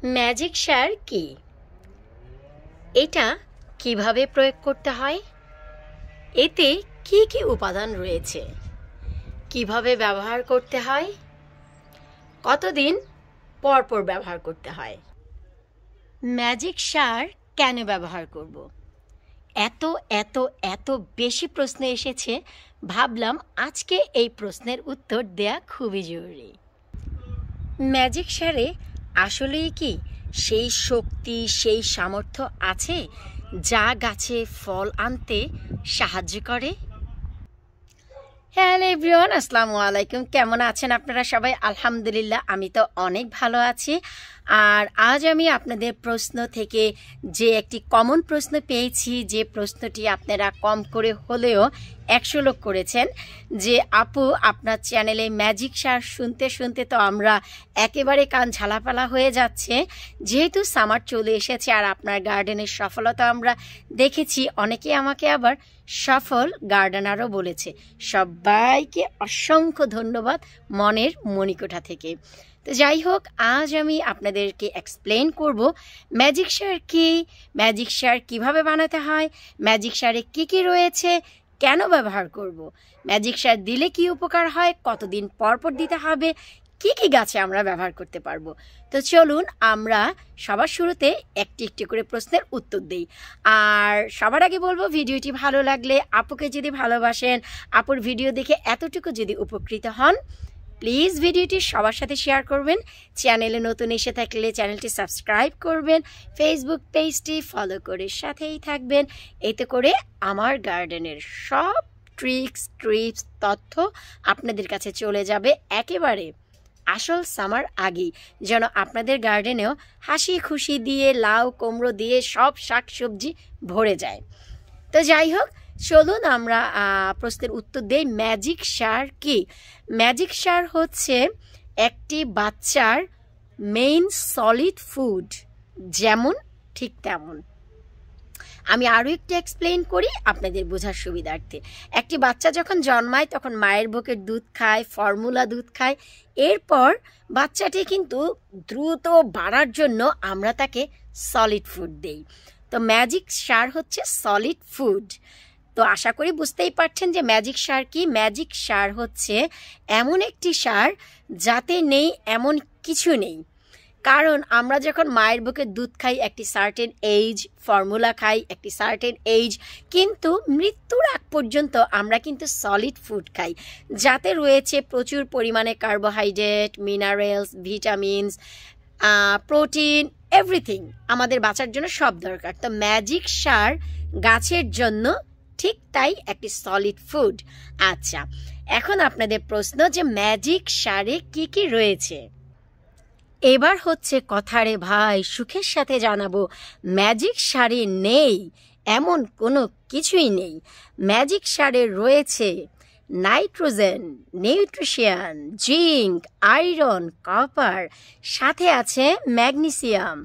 Magic সার কি? এটা কিভাবে প্রয়োগ করতে হয়? এতে কি কি উপাদান রয়েছে? কিভাবে ব্যবহার করতে হয়? কতদিন পর পর ব্যবহার করতে হয়? ম্যাজিক সার কেন ব্যবহার করব? এত এত এত বেশি প্রশ্ন এসেছে, ভাবলাম আজকে এই প্রশ্নের উত্তর দেয়া খুবই জরুরি। ম্যাজিক সারে আসলেই কি সেই শক্তি, সেই সামর্থ্য আছে যা গাছে ফল আনতে সাহায্য করে? হ্যালো এভরিওয়ান, আসসালামু আলাইকুম। কেমন আছেন আপনারা সবাই? আলহামদুলিল্লাহ, আমি তো অনেক ভালো আছি। আর আজ আমি আপনাদের প্রশ্ন থেকে যে একটি কমন প্রশ্ন পেয়েছি, যে প্রশ্নটি আপনারা কম করে হলেও 100 লোক করেছেন, যে আপু আপনার চ্যানেলে ম্যাজিক সার শুনতে শুনতে তো আমরা একেবারে কান ঝালাপালা হয়ে যাচ্ছে। যেহেতু সামার চলে এসেছে আর আপনার গার্ডেনের সফলতা আমরা দেখেছি, অনেকে আমাকে আবার সফল গার্ডেনারও বলেছে। সবাইকে অসংখ্য ধন্যবাদ মনের মণিকোঠা থেকে। তো যাই হোক, আজ আমি আপনাদেরকে এক্সপ্লেন করব ম্যাজিক সার কি, ম্যাজিক সার কিভাবে বানাতে হয়, ম্যাজিক সারে কি কি রয়েছে, কেন ব্যবহার করব, ম্যাজিক সার দিলে কি উপকার হয়, কতদিন পর পর দিতে হবে, কি কি গাছে আমরা ব্যবহার করতে পারবো। তো চলুন আমরা সবার শুরুতে একটি একটি করে প্রশ্নের উত্তর দেই। আর সবার আগে বলবো, ভিডিওটি ভালো লাগলে, আপুকে যদি ভালোবাসেন, আপুর ভিডিও দেখে এতটুকু যদি উপকৃত হন, প্লিজ ভিডিওটি সবার সাথে শেয়ার করবেন। চ্যানেলে নতুন এসে থাকলে চ্যানেলটি সাবস্ক্রাইব করবেন, ফেসবুক পেজটি ফলো করে সাথেই থাকবেন। এতে করে আমার গার্ডেনের সব ট্রিপস তথ্য আপনাদের কাছে চলে যাবে একেবারে আসল সামার আগেই, যেন আপনাদের গার্ডেনেও হাসি খুশি দিয়ে, লাউ কুমড়ো দিয়ে সব শাকসবজি ভরে যায়। তো যাই হোক, চলুন আমরা প্রশ্নের উত্তর দেই। ম্যাজিক সার কি? ম্যাজিক সার হচ্ছে একটি বাচ্চার মেইন সলিড ফুড, যেমন ঠিক তেমন। আমি আরও একটু এক্সপ্লেন করি আপনাদের বোঝার সুবিধার্থে। একটি বাচ্চা যখন জন্মায় তখন মায়ের বুকের দুধ খায়, ফর্মুলা দুধ খায়। এরপর বাচ্চাটি কিন্তু দ্রুত বাড়ার জন্য আমরা তাকে সলিড ফুড দেই। তো ম্যাজিক সার হচ্ছে সলিড ফুড। তো আশা করি বুঝতেই পারছেন যে ম্যাজিক সার কি। ম্যাজিক সার হচ্ছে এমন একটি সার যাতে নেই এমন কিছু নেই। কারণ আমরা যখন মায়ের বুকে দুধ খাই একটি সার্টেন এইজ, ফর্মুলা খাই একটি সার্টেন এইজ, কিন্তু মৃত্যুর আগ পর্যন্ত আমরা কিন্তু সলিড ফুড খাই, যাতে রয়েছে প্রচুর পরিমাণে carbohydrate, minerals, vitamins, protein, everything আমাদের বাঁচার জন্য সব দরকার। তো ম্যাজিক সার গাছের জন্য ঠিক তাই একটি সলিড ফুড। আচ্ছা, এখন আপনাদের প্রশ্ন যে ম্যাজিক সারে কি কি রয়েছে। এবার হচ্ছে কথা রে ভাই, সুখের সাথে জানাবো ম্যাজিক সারে নেই এমন কোনো কিছুই নেই। ম্যাজিক সারে রয়েছে nitrogen, nutrition, zinc, iron, copper, সাথে আছে ম্যাগনেসিয়াম।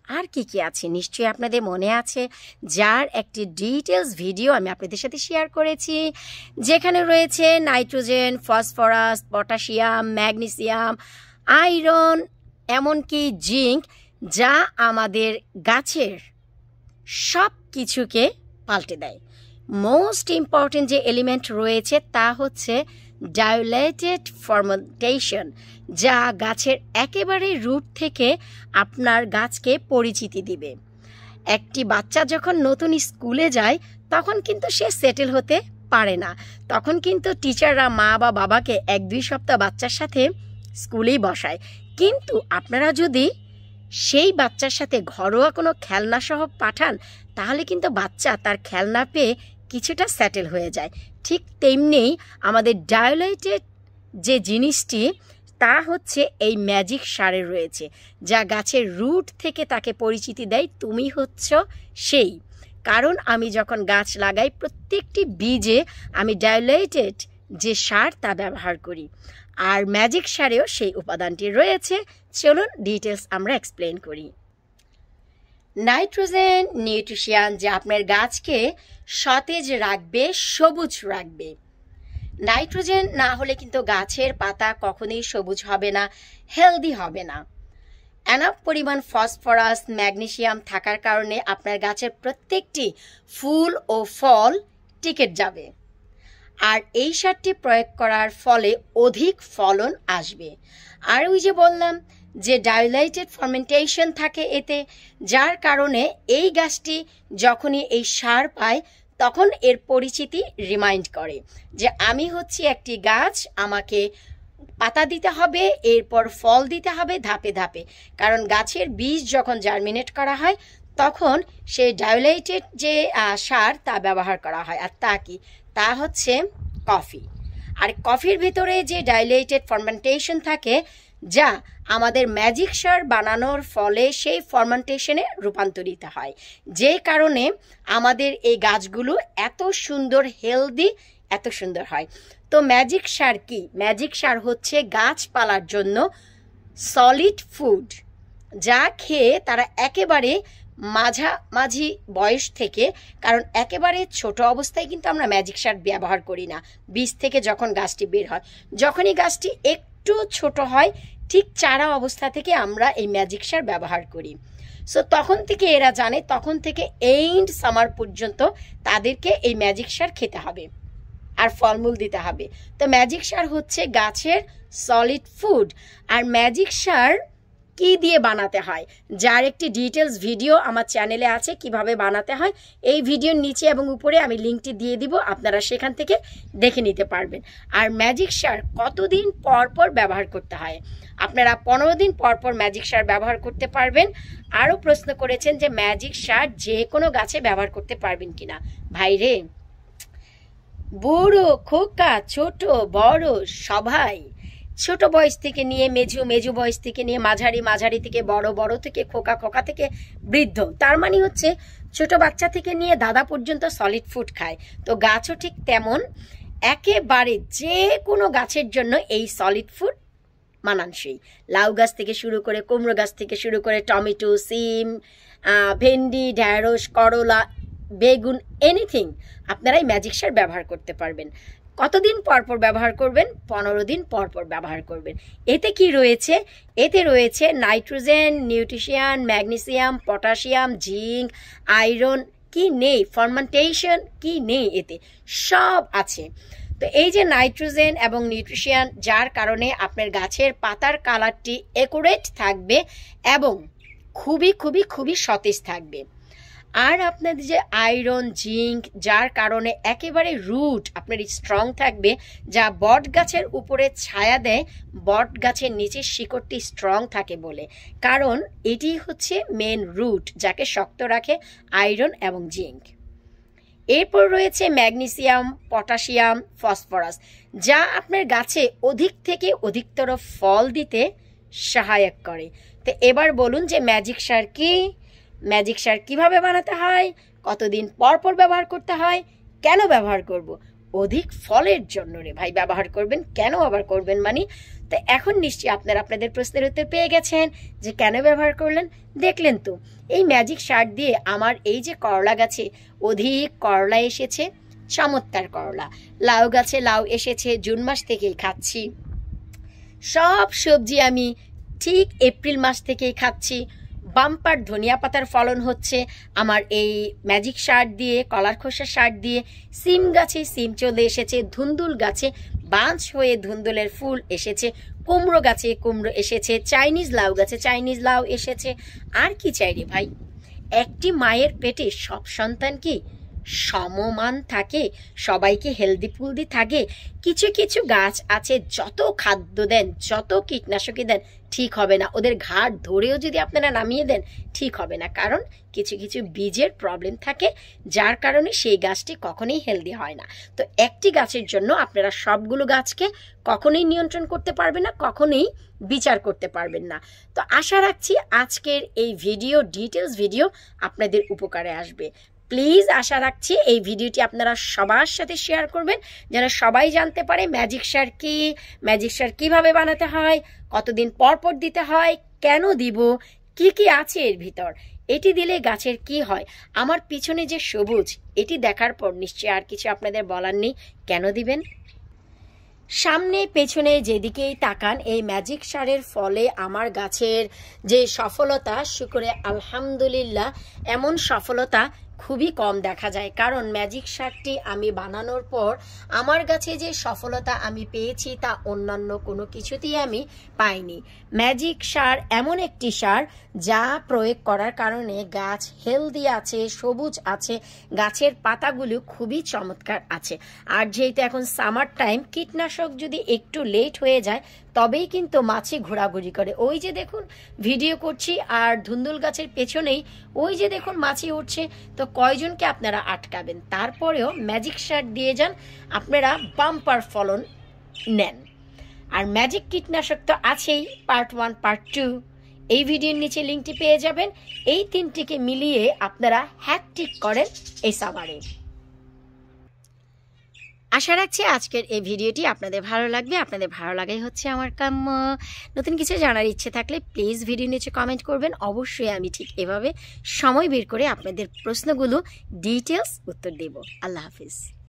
আর কি কি আছে নিশ্চয়ই আপনাদের মনে আছে, যার একটি ডিটেলস ভিডিও আমি আপনাদের সাথে শেয়ার করেছি, যেখানে রয়েছে nitrogen, phosphorus, potassium, magnesium, iron, এমনকি জিঙ্ক, যা আমাদের গাছের সব কিছুকে পাল্টে দেয়। মোস্ট ইম্পর্টেন্ট যে এলিমেন্ট রয়েছে তা হচ্ছে ডাইলেটেড ফার্মেন্টেশন, যা গাছের একেবারে রুট থেকে আপনার গাছকে পরিচিতি দিবে। একটি বাচ্চা যখন নতুন স্কুলে যায় তখন কিন্তু সে সেটেল হতে পারে না, তখন কিন্তু টিচাররা মা বা বাবাকে 1-2 সপ্তাহ বাচ্চার সাথে স্কুলেই বসায়। কিন্তু আপনারা যদি সেই বাচ্চার সাথে ঘরোয়া কোনো খেলনা সহ পাঠান, তাহলে কিন্তু বাচ্চা তার খেলনা পেয়ে কিছুটা সেটেল হয়ে যায়। ঠিক তেমনি আমাদের ডাইলেটেড যে জিনিসটি, তা হচ্ছে এই ম্যাজিক সারে রয়েছে, যা গাছের রুট থেকে তাকে পরিচিতি দেয়, তুমি হচ্ছ সেই। কারণ আমি যখন গাছ লাগাই প্রত্যেকটি বীজে আমি ডাইলেটেড যে সার তা ব্যবহার করি, আর ম্যাজিক সারেও সেই উপাদানটি রয়েছে। চলুন ডিটেলস আমরা এক্সপ্লেন করি। নাইট্রোজেন, নিউট্রিশন, যা আপনার গাছকে সতেজ রাখবে, সবুজ রাখবে। নাইট্রোজেন না হলে কিন্তু গাছের পাতা কখনোই সবুজ হবে না, হেলদি হবে না। এনাফ পরিমাণ ফসফরাস ম্যাগনেসিয়াম থাকার কারণে আপনার গাছের প্রত্যেকটি ফুল ও ফল টিকে যাবে। আর এই সারটি প্রয়োগ করার ফলে অধিক ফলন আসবে। আর ওই যে বললাম যে ডাইলাইটেড ফার্মেন্টেশন থাকে এতে, যার কারণে এই গাছটি যখনই এই সার পায় তখন এর পরিচিতি রিমাইন্ড করে যে আমি হচ্ছি একটি গাছ, আমাকে পাতা দিতে হবে, এরপর ফল দিতে হবে ধাপে ধাপে। কারণ গাছের বীজ যখন জার্মিনেট করা হয় তখন সেই ডাইলাইটেড যে সার তা ব্যবহার করা হয়। আর তা কি? তা হচ্ছে কফি। আর কফির ভিতরে যে ডাইলেটেড ফার্মেন্টেশন থাকে, যা আমাদের ম্যাজিক সার বানানোর ফলে সেই ফার্মেন্টেশনে রূপান্তরিত হয়, যে কারণে আমাদের এই গাছগুলো এত সুন্দর হেলদি, এত সুন্দর হয়। তো ম্যাজিক সার কি? ম্যাজিক সার হচ্ছে গাছপালার জন্য সলিড ফুড, যা খেয়ে তারা একেবারে মাঝামাঝি বয়স থেকে, কারণ একেবারে ছোট অবস্থায় কিন্তু আমরা ম্যাজিক সার ব্যবহার করি না। বীজ থেকে যখন গাছটি বের হয়, যখনই গাছটি একটু ছোট হয়, ঠিক চারা অবস্থা থেকে আমরা এই ম্যাজিক সার ব্যবহার করি। সো তখন থেকে এরা জানে, তখন থেকে এন্ড সামার পর্যন্ত তাদেরকে এই ম্যাজিক সার খেতে হবে আর ফলমূল দিতে হবে। তো ম্যাজিক সার হচ্ছে গাছের সলিড ফুড। আর ম্যাজিক সার কি দিয়ে বানাতে হয়, যার একটি ডিটেলস ভিডিও আমার চ্যানেলে আছে কিভাবে বানাতে হয়। এই ভিডিওর নিচে এবং উপরে আমি লিঙ্কটি দিয়ে দিব, আপনারা সেখান থেকে দেখে নিতে পারবেন। আর ম্যাজিক সার কতদিন পর পর ব্যবহার করতে হয়? আপনারা 15 দিন পর পর ম্যাজিক সার ব্যবহার করতে পারবেন। আরও প্রশ্ন করেছেন যে ম্যাজিক সার যে কোনো গাছে ব্যবহার করতে পারবেন কিনা। ভাইরে, বুড়ো খোকা ছোট বড় সবাই, ছোট বয়স থেকে নিয়ে মেজু বয়স থেকে নিয়ে মাঝারি থেকে বড় থেকে খোকা থেকে বৃদ্ধ, তার মানে হচ্ছে ছোট বাচ্চা থেকে নিয়ে দাদা পর্যন্ত সলিড ফুড খায়। তো গাছও ঠিক তেমন, একেবারে যে কোনো গাছের জন্য এই সলিড ফুড মানানসই। লাউ গাছ থেকে শুরু করে, কুমড়ো গাছ থেকে শুরু করে, টমেটো, সিম, ভেন্ডি, ঢ্যাঁড়স, করলা, বেগুন, এনিথিং আপনারাই ম্যাজিক সার ব্যবহার করতে পারবেন। কতদিন পর পর ব্যবহার করবেন? 15 দিন পর পর ব্যবহার করবেন। এতে কি রয়েছে? এতে রয়েছে nitrogen, nutrition, magnesium, potassium, zinc, iron. কি নেই? ফার্মেন্টেশন কি নেই? এতে সব আছে। তো এই যে নাইট্রোজেন এবং নিউট্রিশন, যার কারণে আপনার গাছের পাতার কালারটি একুরেট থাকবে এবং খুবই সতেজ থাকবে। আর আপনাদের যে আয়রন, জিঙ্ক, যার কারণে একেবারে রুট আপনার স্ট্রং থাকবে, যা বট গাছের উপরে ছায়া দেয়, বট গাছের নিচে শিকড়টি স্ট্রং থাকে বলে, কারণ এটি হচ্ছে মেন রুট যাকে শক্ত রাখে, আয়রন এবং জিঙ্ক। এরপর রয়েছে ম্যাগনেসিয়াম, পটাশিয়াম, ফসফরাস, যা আপনার গাছে অধিক থেকে অধিকতর ফল দিতে সহায়ক করে। তো এবার বলুন যে ম্যাজিক সার কি? ম্যাজিক সার কিভাবে বানাতে হয়, কতদিন পর পর ব্যবহার করতে হয়, কেন ব্যবহার করব? অধিক ফলের জন্য রে ভাই ব্যবহার করবেন। কেন আবার করবেন মানে? তো এখন নিশ্চয়ই আপনারা আপনাদের প্রশ্নের উত্তর পেয়ে গেছেন যে কেন ব্যবহার করলেন। দেখলেন তো, এই ম্যাজিক সার দিয়ে আমার এই যে করলা গাছে অধিক করলা এসেছে, চমৎকার করলা। লাউ গাছে লাউ এসেছে, জুন মাস থেকেই খাচ্ছি। সব সবজি আমি ঠিক এপ্রিল মাস থেকেই খাচ্ছি। বাম্পার ধনিয়া পাতার ফলন হচ্ছে আমার এই ম্যাজিক সার দিয়ে, কলার খোসা সার দিয়ে। সিম গাছে সিম চলে এসেছে, ধুন্দুল গাছে বাঁচ হয়ে ধুন্দুলের ফুল এসেছে, কুমড়ো গাছে কুমড়ো এসেছে, চাইনিজ লাউ গাছে চাইনিজ লাউ এসেছে। আর কি চাই রে ভাই? একটি মায়ের পেটে সব সন্তান কি সমমান থাকে? সবাইকে হেলদি ফুলদি থাকে? কিছু কিছু গাছ আছে যত খাদ্য দেন, যত কীটনাশকই দেন, ঠিক হবে না। ওদের ঘাট ধরেও যদি আপনারা নামিয়ে দেন, ঠিক হবে না। কারণ কিছু কিছু বীজের প্রবলেম থাকে, যার কারণে সেই গাছটি কখনোই হেলদি হয় না। তো একটি গাছের জন্য আপনারা সবগুলো গাছকে কখনোই নিয়ন্ত্রণ করতে পারবেন না, কখনোই বিচার করতে পারবেন না। তো আশা রাখছি আজকের এই ভিডিও, ডিটেলস ভিডিও আপনাদের উপকারে আসবে। প্লিজ আশা রাখছি এই ভিডিওটি আপনারা সবার সাথে শেয়ার করবেন, যেন সবাই জানতে পারে ম্যাজিক সার কি, ম্যাজিক সার কিভাবে বানাতে হয়, কতদিন পর পর দিতে হয়, কেন দিব, কি কি আছে এর ভিতর, এটি দিলে গাছের কি হয়। আমার পিছনে যে সবুজ, এটি দেখার পর নিশ্চয়ই আর কিছু আপনাদের বলার নেই। কেন দিবেন? সামনে পেছনে যেদিকেই তাকান এই ম্যাজিক সারের ফলে আমার গাছের যে সফলতা, শুকরে আলহামদুলিল্লাহ এমন সফলতা খুবই কম দেখা যায়। কারণ ম্যাজিক সারটি আমি বানানোর পর আমার গাছে যে সফলতা আমি পেয়েছি তা অন্যান্য কোনো কিছুতেই আমি পাইনি। ম্যাজিক সার এমন একটি সার যা প্রয়োগ করার কারণে গাছ হেলদি আছে, সবুজ আছে, গাছের পাতাগুলো খুবই চমৎকার আছে। আর যেহেতু এখন সামার টাইম, কীটনাশক যদি একটু লেট হয়ে যায় তবেই কিন্তু মাছি ঘোরাঘুরি করে। ওই যে দেখুন ভিডিও করছি আর ধুন্দুল গাছের পেছনেই ওই যে দেখুন মাছি উঠছে। তো কয়জনকে আপনারা আটকাবেন? তারপরেও ম্যাজিক সার দিয়ে যান, আপনারা বাম্পার ফলন নেন। আর ম্যাজিক কীটনাশক তো আছেই, পার্ট 1 পার্ট 2 এই ভিডিওর নিচে লিঙ্কটি পেয়ে যাবেন। এই তিনটিকে মিলিয়ে আপনারা হ্যাট্রিক করেন এই সামারে। আশা রাখছি আজকের এই ভিডিওটি আপনাদের ভালো লাগবে। আপনাদের ভালো লাগাই হচ্ছে আমার কাম্য। নতুন কিছু জানার ইচ্ছে থাকলে প্লিজ ভিডিও নিচে কমেন্ট করবেন। অবশ্যই আমি ঠিক এভাবে সময় বের করে আপনাদের প্রশ্নগুলো ডিটেলস উত্তর দেব। আল্লাহ হাফিজ।